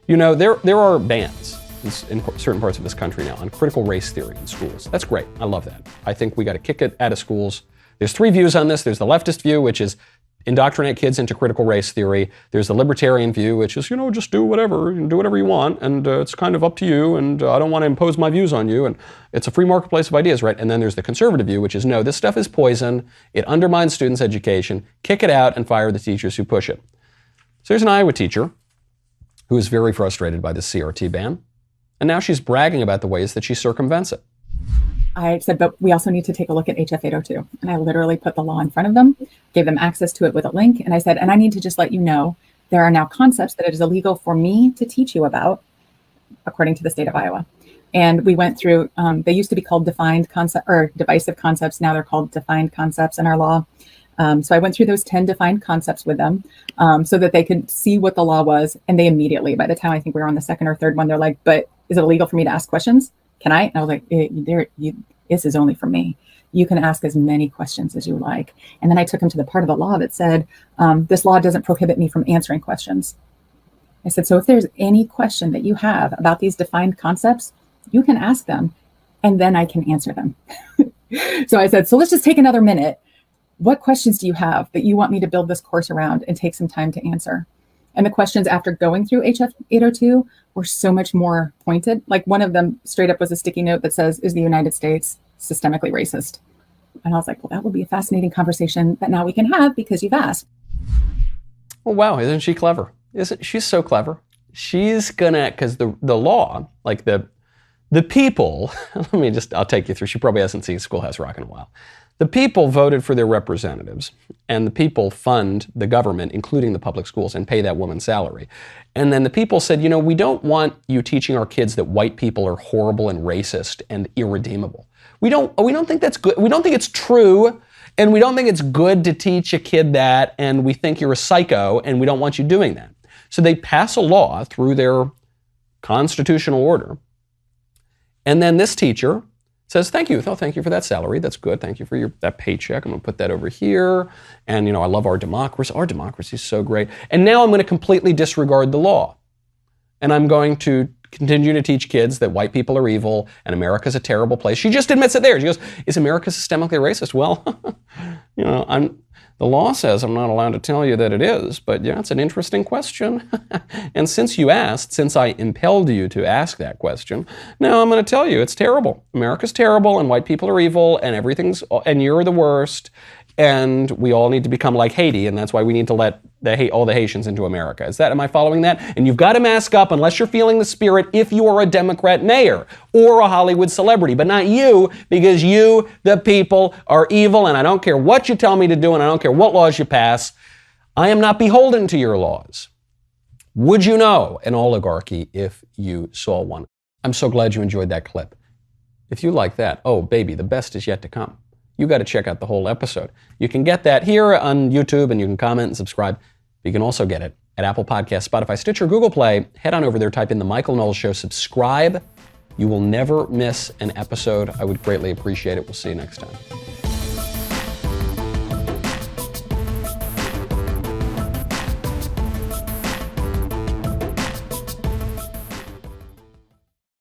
You know, there are bans in certain parts of this country now on critical race theory in schools. That's great. I love that. I think we got to kick it out of schools. There's three views on this. There's the leftist view, which is indoctrinate kids into critical race theory. There's the libertarian view, which is, just do whatever. You can do whatever you want, and it's kind of up to you, and I don't want to impose my views on you, and it's a free marketplace of ideas, right? And then there's the conservative view, which is, no, this stuff is poison. It undermines students' education. Kick it out and fire the teachers who push it. So here's an Iowa teacher who is very frustrated by the CRT ban, and now she's bragging about the ways that she circumvents it. I said, but we also need to take a look at HF 802. And I literally put the law in front of them, gave them access to it with a link. And I said, and I need to just let you know, there are now concepts that it is illegal for me to teach you about, according to the state of Iowa. And we went through, they used to be called defined concept or divisive concepts. Now they're called defined concepts in our law. So I went through those 10 defined concepts with them so that they could see what the law was. And they immediately, by the time I think we were on the second or third one, they're like, but is it illegal for me to ask questions? Can I? And I was like, this is only for me. You can ask as many questions as you like. And then I took them to the part of the law that said, this law doesn't prohibit me from answering questions. I said, so if there's any question that you have about these defined concepts, you can ask them and then I can answer them. So I said, so let's just take another minute. What questions do you have that you want me to build this course around and take some time to answer? And the questions after going through HF 802 were so much more pointed. Like one of them straight up was a sticky note that says, is the United States systemically racist? And I was like, well, that would be a fascinating conversation that now we can have because you've asked. Oh, wow. Isn't she clever? She's so clever. She's gonna, because the law, like the people, I'll take you through. She probably hasn't seen Schoolhouse Rock in a while. The people voted for their representatives, and the people fund the government, including the public schools, and pay that woman's salary. And then the people said, we don't want you teaching our kids that white people are horrible and racist and irredeemable. We don't think that's good. We don't think it's true, and we don't think it's good to teach a kid that, and we think you're a psycho, and we don't want you doing that. So they pass a law through their constitutional order, and then this teacher says, thank you. Oh, thank you for that salary. That's good. Thank you for that paycheck. I'm going to put that over here. And, I love our democracy. Our democracy is so great. And now I'm going to completely disregard the law. And I'm going to continue to teach kids that white people are evil and America's a terrible place. She just admits it there. She goes, is America systemically racist? Well, the law says I'm not allowed to tell you that it is, but yeah, it's an interesting question. And since you asked, since I impelled you to ask that question, now I'm going to tell you it's terrible. America's terrible and white people are evil and and you're the worst. And we all need to become like Haiti, and that's why we need to let all the Haitians into America. Am I following that? And you've got to mask up unless you're feeling the spirit if you are a Democrat mayor or a Hollywood celebrity, but not you, because you, the people, are evil, and I don't care what you tell me to do, and I don't care what laws you pass. I am not beholden to your laws. Would you know an oligarchy if you saw one? I'm so glad you enjoyed that clip. If you like that, oh baby, the best is yet to come. You got to check out the whole episode. You can get that here on YouTube, and you can comment and subscribe. But you can also get it at Apple Podcasts, Spotify, Stitcher, Google Play. Head on over there, type in The Michael Knowles Show, subscribe. You will never miss an episode. I would greatly appreciate it. We'll see you next time.